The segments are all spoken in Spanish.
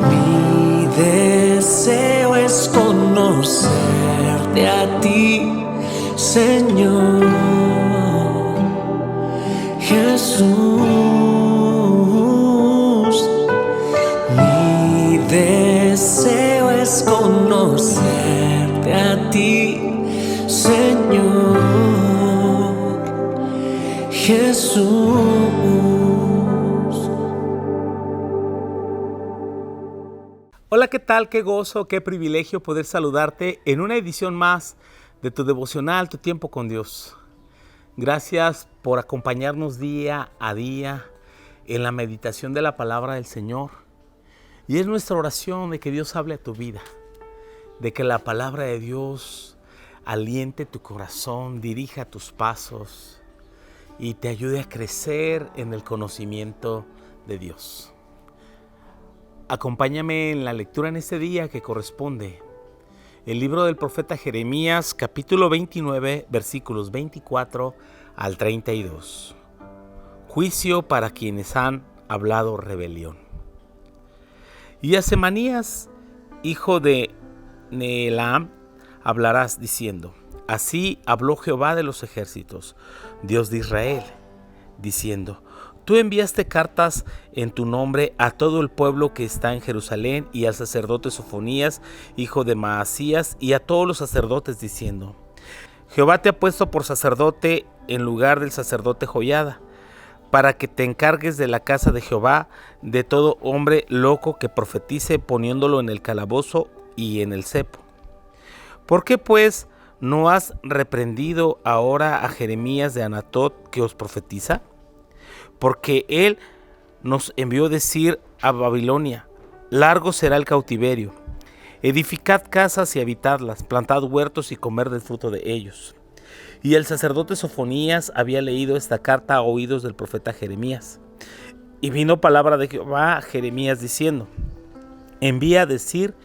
Mi deseo es conocerte a ti, Señor Jesús. Mi deseo es conocerte a ti, Señor Jesús. Hola, ¿qué tal? Qué gozo, qué privilegio poder saludarte en una edición más de tu devocional, Tu Tiempo con Dios. Gracias por acompañarnos día a día en la meditación de la palabra del Señor. Y es nuestra oración de que Dios hable a tu vida, de que la palabra de Dios aliente tu corazón, dirija tus pasos y te ayude a crecer en el conocimiento de Dios. Acompáñame en la lectura en este día que corresponde el libro del profeta Jeremías, capítulo 29, versículos 24 al 32. Juicio para quienes han hablado rebelión. Y a Semanías, hijo de Nehelam, hablarás diciendo: así habló Jehová de los ejércitos, Dios de Israel, diciendo: tú enviaste cartas en tu nombre a todo el pueblo que está en Jerusalén y al sacerdote Sofonías, hijo de Maasías, y a todos los sacerdotes, diciendo: Jehová te ha puesto por sacerdote en lugar del sacerdote Joiada, para que te encargues de la casa de Jehová, de todo hombre loco que profetice, poniéndolo en el calabozo y en el cepo. ¿Por qué pues no has reprendido ahora a Jeremías de Anatot que os profetiza? Porque él nos envió decir a Babilonia: largo será el cautiverio. Edificad casas y habitadlas, plantad huertos y comer del fruto de ellos. Y el sacerdote Sofonías había leído esta carta a oídos del profeta Jeremías. Y vino palabra de Jehová a Jeremías diciendo: envía a decir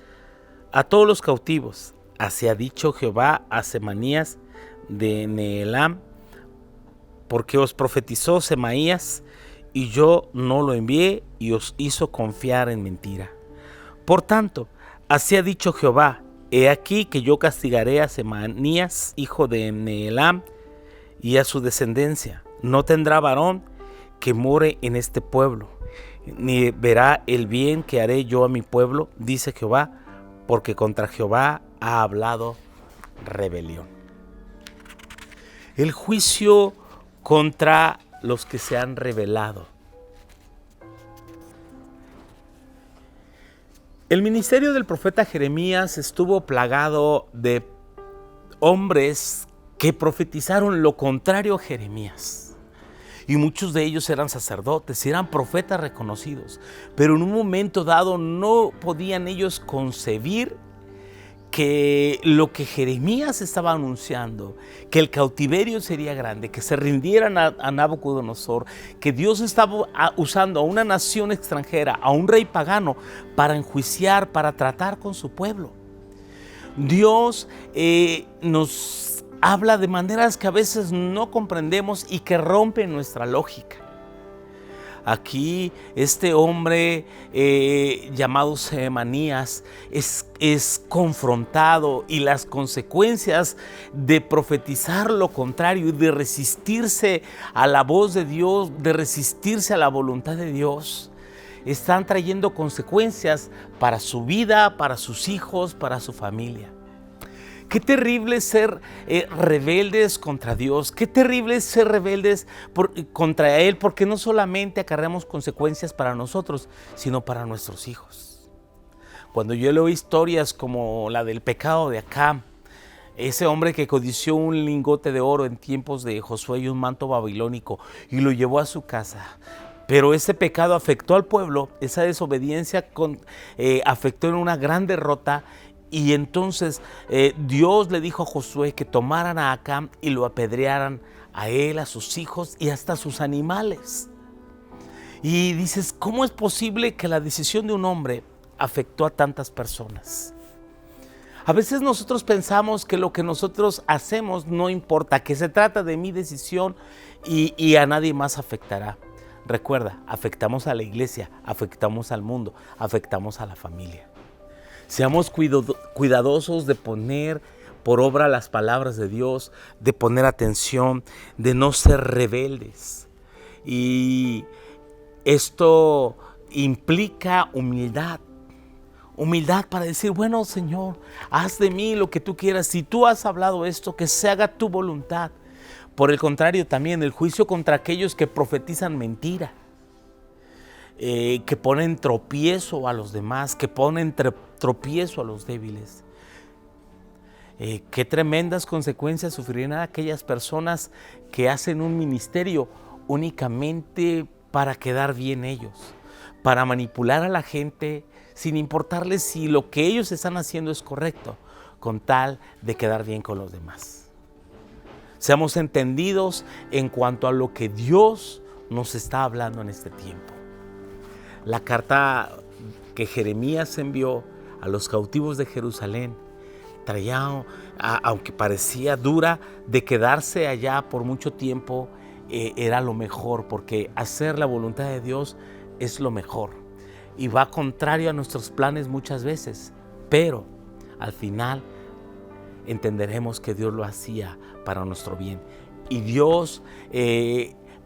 a todos los cautivos: así ha dicho Jehová a Semanías de Nehelam, porque os profetizó Semaías, y yo no lo envié, y os hizo confiar en mentira. Por tanto, así ha dicho Jehová: he aquí que yo castigaré a Semanías, hijo de Nehelam, y a su descendencia. No tendrá varón que more en este pueblo, ni verá el bien que haré yo a mi pueblo, dice Jehová, porque contra Jehová ha hablado rebelión. El juicio contra los que se han rebelado. El ministerio del profeta Jeremías estuvo plagado de hombres que profetizaron lo contrario a Jeremías. Y muchos de ellos eran sacerdotes, eran profetas reconocidos. Pero en un momento dado no podían ellos concebir que lo que Jeremías estaba anunciando, que el cautiverio sería grande, que se rindieran a Nabucodonosor, que Dios estaba usando a una nación extranjera, a un rey pagano, para enjuiciar, para tratar con su pueblo. Dios nos habla de maneras que a veces no comprendemos y que rompen nuestra lógica. Aquí este hombre llamado Semanías es confrontado, y las consecuencias de profetizar lo contrario y de resistirse a la voz de Dios, de resistirse a la voluntad de Dios, están trayendo consecuencias para su vida, para sus hijos, para su familia. Qué terrible ser rebeldes contra Dios. Qué terrible es ser rebeldes contra Él, porque no solamente acarreamos consecuencias para nosotros, sino para nuestros hijos. Cuando yo leo historias como la del pecado de Acán, ese hombre que codició un lingote de oro en tiempos de Josué y un manto babilónico y lo llevó a su casa. Pero ese pecado afectó al pueblo, esa desobediencia afectó en una gran derrota. Y entonces Dios le dijo a Josué que tomaran a Acán y lo apedrearan a él, a sus hijos y hasta a sus animales. Y dices, ¿cómo es posible que la decisión de un hombre afectó a tantas personas? A veces nosotros pensamos que lo que nosotros hacemos no importa, que se trata de mi decisión y a nadie más afectará. Recuerda, afectamos a la iglesia, afectamos al mundo, afectamos a la familia. Seamos cuidadosos de poner por obra las palabras de Dios, de poner atención, de no ser rebeldes. Y esto implica humildad. Humildad para decir, bueno, Señor, haz de mí lo que tú quieras. Si tú has hablado esto, que se haga tu voluntad. Por el contrario, también el juicio contra aquellos que profetizan mentira, que ponen tropiezo a los demás, que ponen tropiezo a los débiles. Qué tremendas consecuencias sufrirán aquellas personas que hacen un ministerio únicamente para quedar bien ellos, para manipular a la gente sin importarles si lo que ellos están haciendo es correcto, con tal de quedar bien con los demás. Seamos entendidos en cuanto a lo que Dios nos está hablando en este tiempo. La carta que Jeremías envió a los cautivos de Jerusalén traía, aunque parecía dura, de quedarse allá por mucho tiempo, era lo mejor, porque hacer la voluntad de Dios es lo mejor. Y va contrario a nuestros planes muchas veces, pero al final entenderemos que Dios lo hacía para nuestro bien. Y Dios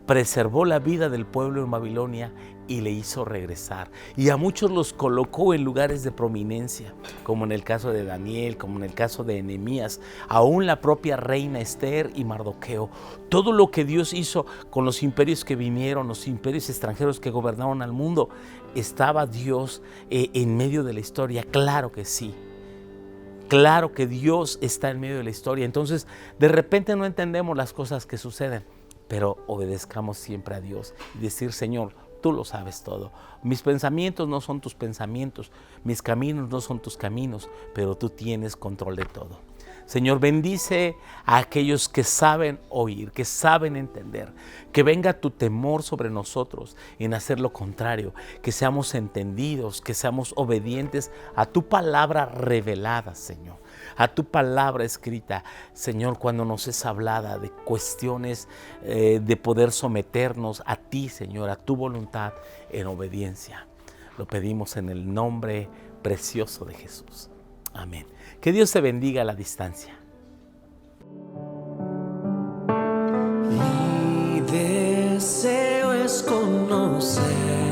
preservó la vida del pueblo en Babilonia y le hizo regresar. Y a muchos los colocó en lugares de prominencia, como en el caso de Daniel, como en el caso de Nehemías, aún la propia reina Esther y Mardoqueo. Todo lo que Dios hizo con los imperios que vinieron, los imperios extranjeros que gobernaron al mundo, ¿estaba Dios en medio de la historia? Claro que sí. Claro que Dios está en medio de la historia. Entonces, de repente no entendemos las cosas que suceden, pero obedezcamos siempre a Dios y decir, Señor, tú lo sabes todo. Mis pensamientos no son tus pensamientos, mis caminos no son tus caminos, pero tú tienes control de todo. Señor, bendice a aquellos que saben oír, que saben entender, que venga tu temor sobre nosotros en hacer lo contrario, que seamos entendidos, que seamos obedientes a tu palabra revelada, Señor, a tu palabra escrita, Señor, cuando nos es hablada de cuestiones de poder someternos a ti, Señor, a tu voluntad en obediencia. Lo pedimos en el nombre precioso de Jesús. Amén. Que Dios te bendiga a la distancia. Mi deseo es conocer